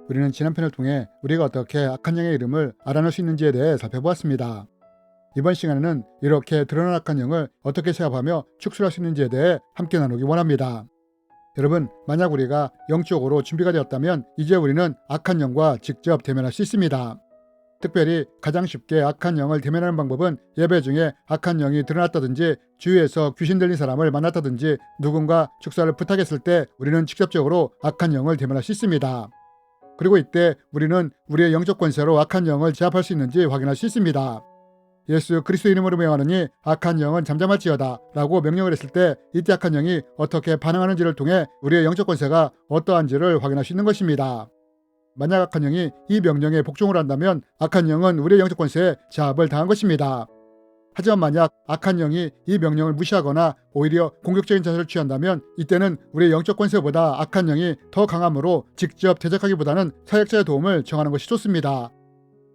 우리는 지난 편을 통해 우리가 어떻게 악한 영의 이름을 알아낼 수 있는지에 대해 살펴보았습니다. 이번 시간에는 이렇게 드러난 악한 영을 어떻게 제압하며 축출할 수 있는지에 대해 함께 나누기 원합니다. 여러분, 만약 우리가 영적으로 준비가 되었다면 이제 우리는 악한 영과 직접 대면할 수 있습니다. 특별히 가장 쉽게 악한 영을 대면하는 방법은 예배 중에 악한 영이 드러났다든지 주위에서 귀신 들린 사람을 만났다든지 누군가 축사를 부탁했을 때 우리는 직접적으로 악한 영을 대면할 수 있습니다. 그리고 이때 우리는 우리의 영적 권세로 악한 영을 제압할 수 있는지 확인할 수 있습니다. 예수 그리스도 이름으로 명하노니 악한 영은 잠잠할지어다 라고 명령을 했을 때 이때 악한 영이 어떻게 반응하는지를 통해 우리의 영적 권세가 어떠한지를 확인할 수 있는 것입니다. 만약 악한 영이 이 명령에 복종을 한다면 악한 영은 우리의 영적 권세에 제압을 당한 것입니다. 하지만 만약 악한 영이 이 명령을 무시하거나 오히려 공격적인 자세를 취한다면 이때는 우리의 영적 권세보다 악한 영이 더 강함으로 직접 대적하기보다는 사역자의 도움을 청하는 것이 좋습니다.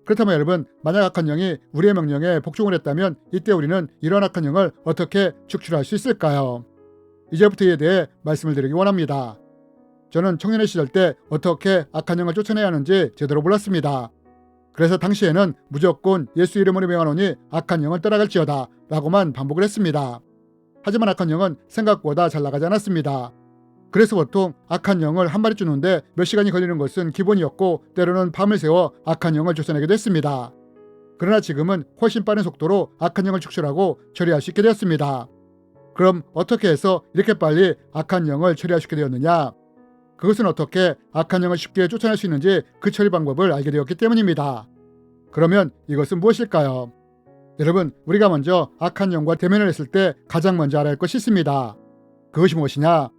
그렇다면 여러분, 만약 악한 영이 우리의 명령에 복종을 했다면 이때 우리는 이런 악한 영을 어떻게 축출할 수 있을까요? 이제부터 이에 대해 말씀을 드리기 원합니다. 저는 청년의 시절 때 어떻게 악한 영을 쫓아내야 하는지 제대로 몰랐습니다. 그래서 당시에는 무조건 예수 이름으로 명하노니 악한 영을 떠나갈지어다 라고만 반복을 했습니다. 하지만 악한 영은 생각보다 잘 나가지 않았습니다. 그래서 보통 악한 영을 한 마리 쫓는데 몇 시간이 걸리는 것은 기본이었고 때로는 밤을 새워 악한 영을 쫓아내기도 했습니다. 그러나 지금은 훨씬 빠른 속도로 악한 영을 축출하고 처리할 수 있게 되었습니다. 그럼 어떻게 해서 이렇게 빨리 악한 영을 처리할 수 있게 되었느냐? 그것은 어떻게 악한 영을 쉽게 쫓아낼 수 있는지 그 처리 방법을 알게 되었기 때문입니다. 그러면 이것은 무엇일까요? 여러분, 우리가 먼저 악한 영과 대면을 했을 때 가장 먼저 알아야 할 것이 있습니다. 그것이 무엇이냐?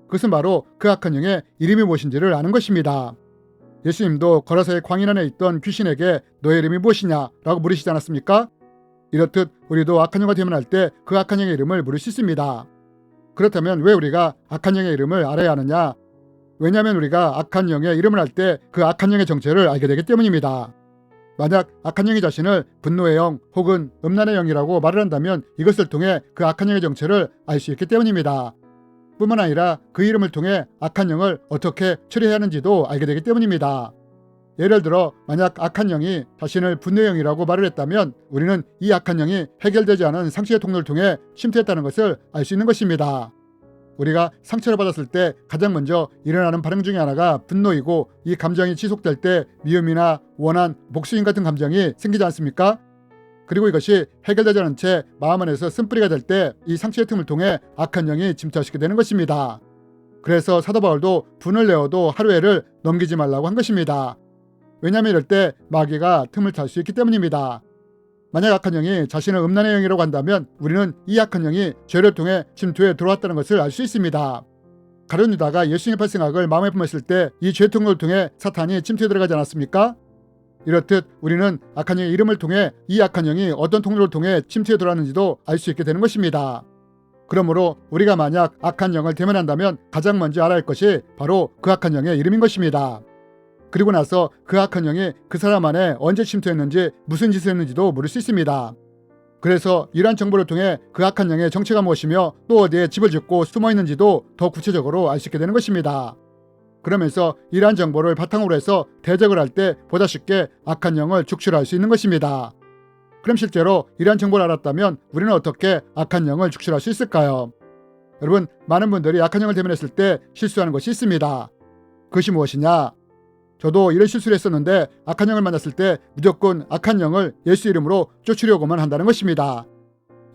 그것은 바로 그 악한 영의 이름이 무엇인지를 아는 것입니다. 예수님도 거라사의 광인 안에 있던 귀신에게 너의 이름이 무엇이냐? 라고 물으시지 않았습니까? 이렇듯 우리도 악한 영과 대면할 때 그 악한 영의 이름을 물을 수 있습니다. 그렇다면 왜 우리가 악한 영의 이름을 알아야 하느냐? 왜냐하면 우리가 악한 영의 이름을 할 때 그 악한 영의 정체를 알게 되기 때문입니다. 만약 악한 영이 자신을 분노의 영 혹은 음란의 영이라고 말을 한다면 이것을 통해 그 악한 영의 정체를 알 수 있기 때문입니다. 뿐만 아니라 그 이름을 통해 악한 영을 어떻게 처리해야 하는지도 알게 되기 때문입니다. 예를 들어 만약 악한 영이 자신을 분노의 영이라고 말을 했다면 우리는 이 악한 영이 해결되지 않은 상처의 통로를 통해 침투했다는 것을 알 수 있는 것입니다. 우리가 상처를 받았을 때 가장 먼저 일어나는 반응 중에 하나가 분노이고 이 감정이 지속될 때 미움이나 원한, 복수심 같은 감정이 생기지 않습니까? 그리고 이것이 해결되지 않은 채 마음 안에서 쓴뿌리가 될 때 이 상처의 틈을 통해 악한 영이 침투하시게 되는 것입니다. 그래서 사도 바울도 분을 내어도 하루에를 넘기지 말라고 한 것입니다. 왜냐하면 이럴 때 마귀가 틈을 탈 수 있기 때문입니다. 만약 악한 영이 자신을 음란의 영이라고 한다면 우리는 이 악한 영이 죄를 통해 침투해 들어왔다는 것을 알 수 있습니다. 가룟 유다가 예수님의 발생학을 마음에 품었을 때 이 죄 통로를 통해 사탄이 침투해 들어가지 않았습니까? 이렇듯 우리는 악한 영의 이름을 통해 이 악한 영이 어떤 통로를 통해 침투해 들어왔는지도 알 수 있게 되는 것입니다. 그러므로 우리가 만약 악한 영을 대면한다면 가장 먼저 알아야 할 것이 바로 그 악한 영의 이름인 것입니다. 그리고 나서 그 악한 영이 그 사람 안에 언제 침투했는지 무슨 짓을 했는지도 물을 수 있습니다. 그래서 이러한 정보를 통해 그 악한 영의 정체가 무엇이며 또 어디에 집을 짓고 숨어 있는지도 더 구체적으로 알 수 있게 되는 것입니다. 그러면서 이러한 정보를 바탕으로 해서 대적을 할 때 보다 쉽게 악한 영을 축출할 수 있는 것입니다. 그럼 실제로 이러한 정보를 알았다면 우리는 어떻게 악한 영을 축출할 수 있을까요? 여러분, 많은 분들이 악한 영을 대면했을 때 실수하는 것이 있습니다. 그것이 무엇이냐? 저도 이런 실수를 했었는데 악한 영을 만났을 때 무조건 악한 영을 예수 이름으로 쫓으려고만 한다는 것입니다.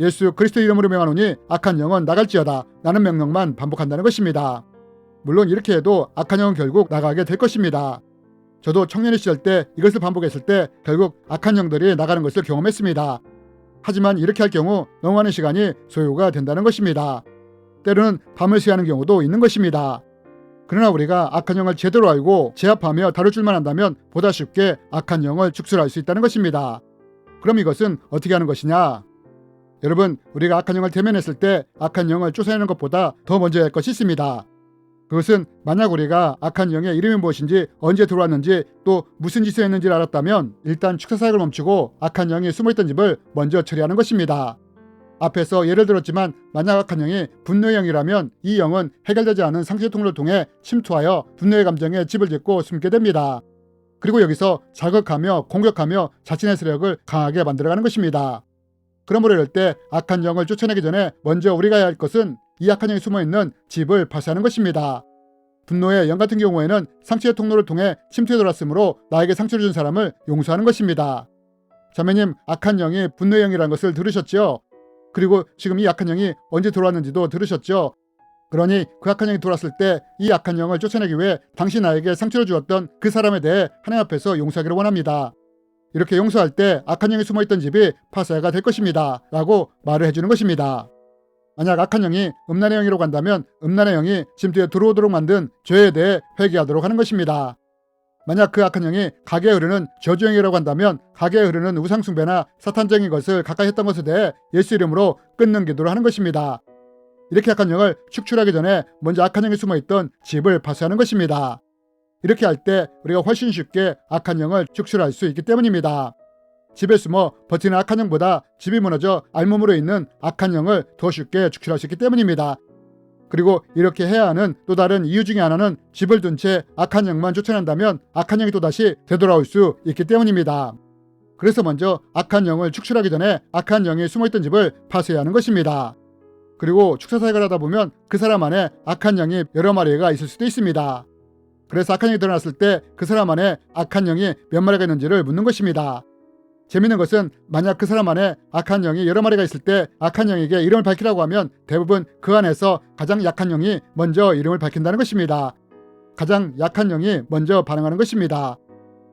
예수 그리스도 이름으로 명하노니 악한 영은 나갈지어다 라는 명령만 반복한다는 것입니다. 물론 이렇게 해도 악한 영은 결국 나가게 될 것입니다. 저도 청년의 시절 때 이것을 반복했을 때 결국 악한 영들이 나가는 것을 경험했습니다. 하지만 이렇게 할 경우 너무 많은 시간이 소요가 된다는 것입니다. 때로는 밤을 새하는 경우도 있는 것입니다. 그러나 우리가 악한 영을 제대로 알고 제압하며 다룰 줄만 한다면 보다 쉽게 악한 영을 축출할 수 있다는 것입니다. 그럼 이것은 어떻게 하는 것이냐? 여러분, 우리가 악한 영을 대면했을 때 악한 영을 쫓아내는 것보다 더 먼저 할 것이 있습니다. 그것은 만약 우리가 악한 영의 이름이 무엇인지 언제 들어왔는지 또 무슨 짓을 했는지를 알았다면 일단 축사 사역을 멈추고 악한 영이 숨어있던 집을 먼저 처리하는 것입니다. 앞에서 예를 들었지만 만약 악한 영이 분노의 영이라면 이 영은 해결되지 않은 상쇄 통로를 통해 침투하여 분노의 감정에 집을 짓고 숨게 됩니다. 그리고 여기서 자극하며 공격하며 자신의 세력을 강하게 만들어가는 것입니다. 그러므로 이럴 때 악한 영을 쫓아내기 전에 먼저 우리가 해야 할 것은 이 악한 영이 숨어있는 집을 파쇄하는 것입니다. 분노의 영 같은 경우에는 상처의 통로를 통해 침투해 들어왔으므로 나에게 상처를 준 사람을 용서하는 것입니다. 자매님, 악한 영이 분노의 영이라는 것을 들으셨죠? 그리고 지금 이 악한 영이 언제 들어왔는지도 들으셨죠? 그러니 그 악한 영이 들어왔을 때 이 악한 영을 쫓아내기 위해 당신 나에게 상처를 주었던 그 사람에 대해 하나님 앞에서 용서하기를 원합니다. 이렇게 용서할 때 악한 영이 숨어있던 집이 파쇄가 될 것입니다. 라고 말을 해주는 것입니다. 만약 악한 영이 음란의 영이라고 한다면 음란의 영이 침투에 들어오도록 만든 죄에 대해 회개하도록 하는 것입니다. 만약 그 악한 영이 가게에 흐르는 저주영이라고 한다면 가게에 흐르는 우상숭배나 사탄적인 것을 가까이 했던 것에 대해 예수 이름으로 끊는 기도를 하는 것입니다. 이렇게 악한 영을 축출하기 전에 먼저 악한 영이 숨어있던 집을 파쇄하는 것입니다. 이렇게 할 때 우리가 훨씬 쉽게 악한 영을 축출할 수 있기 때문입니다. 집에 숨어 버티는 악한 영보다 집이 무너져 알몸으로 있는 악한 영을 더 쉽게 축출할 수 있기 때문입니다. 그리고 이렇게 해야 하는 또 다른 이유 중에 하나는 집을 둔 채 악한 영만 쫓아낸다면 악한 영이 또다시 되돌아올 수 있기 때문입니다. 그래서 먼저 악한 영을 축출하기 전에 악한 영이 숨어있던 집을 파쇄해야 하는 것입니다. 그리고 축사 사역을 하다 보면 그 사람 안에 악한 영이 여러 마리가 있을 수도 있습니다. 그래서 악한 영이 드러났을 때 그 사람 안에 악한 영이 몇 마리가 있는지를 묻는 것입니다. 재미있는 것은 만약 그 사람 안에 악한 영이 여러 마리가 있을 때 악한 영에게 이름을 밝히라고 하면 대부분 그 안에서 가장 약한 영이 먼저 이름을 밝힌다는 것입니다. 가장 약한 영이 먼저 반응하는 것입니다.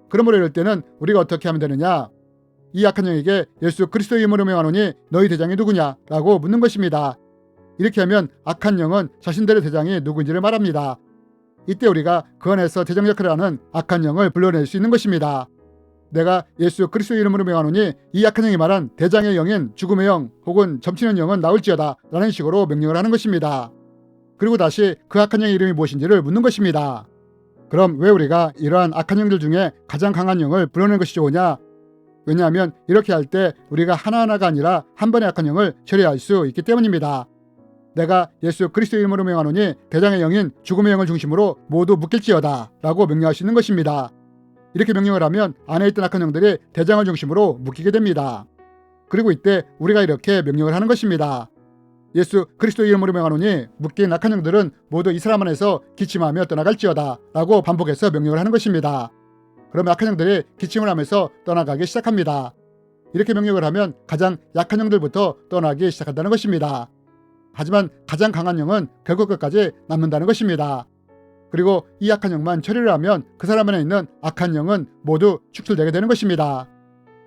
그러므로 이럴 때는 우리가 어떻게 하면 되느냐? 이 약한 영에게 예수 그리스도의 이름으로 명하노니 너희 대장이 누구냐? 라고 묻는 것입니다. 이렇게 하면 악한 영은 자신들의 대장이 누구인지를 말합니다. 이때 우리가 그 안에서 대장 역할을 하는 악한 영을 불러낼 수 있는 것입니다. 내가 예수 그리스도의 이름으로 명하노니 이 악한 영이 말한 대장의 영인 죽음의 영 혹은 점치는 영은 나올지어다 라는 식으로 명령을 하는 것입니다. 그리고 다시 그 악한 영의 이름이 무엇인지를 묻는 것입니다. 그럼 왜 우리가 이러한 악한 영들 중에 가장 강한 영을 불러내는 것이 좋으냐? 왜냐하면 이렇게 할 때 우리가 하나하나가 아니라 한 번의 악한 영을 처리할 수 있기 때문입니다. 내가 예수 그리스도의 이름으로 명하노니 대장의 영인 죽음의 영을 중심으로 모두 묶일지어다 라고 명령할 수 있는 것입니다. 이렇게 명령을 하면 안에 있던 악한 영들이 대장을 중심으로 묶이게 됩니다. 그리고 이때 우리가 이렇게 명령을 하는 것입니다. 예수 그리스도의 이름으로 명하노니 묶인 악한 영들은 모두 이 사람 안에서 기침하며 떠나갈지어다 라고 반복해서 명령을 하는 것입니다. 그러면 악한 영들이 기침을 하면서 떠나가기 시작합니다. 이렇게 명령을 하면 가장 약한 영들부터 떠나기 시작한다는 것입니다. 하지만 가장 강한 영은 결국 끝까지 남는다는 것입니다. 그리고 이 악한 영만 처리를 하면 그 사람 안에 있는 악한 영은 모두 축출되게 되는 것입니다.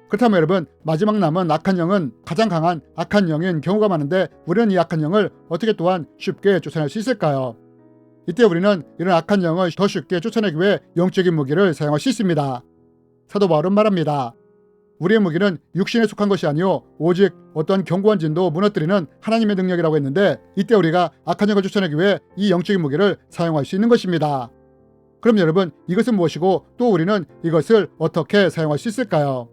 그렇다면 여러분, 마지막 남은 악한 영은 가장 강한 악한 영인 경우가 많은데 우리는 이 악한 영을 어떻게 또한 쉽게 쫓아낼 수 있을까요? 이때 우리는 이런 악한 영을 더 쉽게 쫓아내기 위해 영적인 무기를 사용할 수 있습니다. 사도 바울은 말합니다. 우리의 무기는 육신에 속한 것이 아니오 오직 어떤 견고한 진도 무너뜨리는 하나님의 능력이라고 했는데 이때 우리가 악한 영을 쫓아내기 위해 이 영적인 무기를 사용할 수 있는 것입니다. 그럼 여러분, 이것은 무엇이고 또 우리는 이것을 어떻게 사용할 수 있을까요?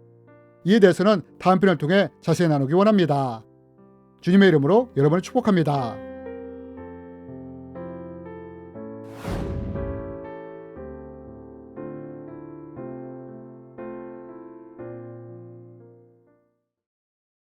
이에 대해서는 다음 편을 통해 자세히 나누기 원합니다. 주님의 이름으로 여러분을 축복합니다.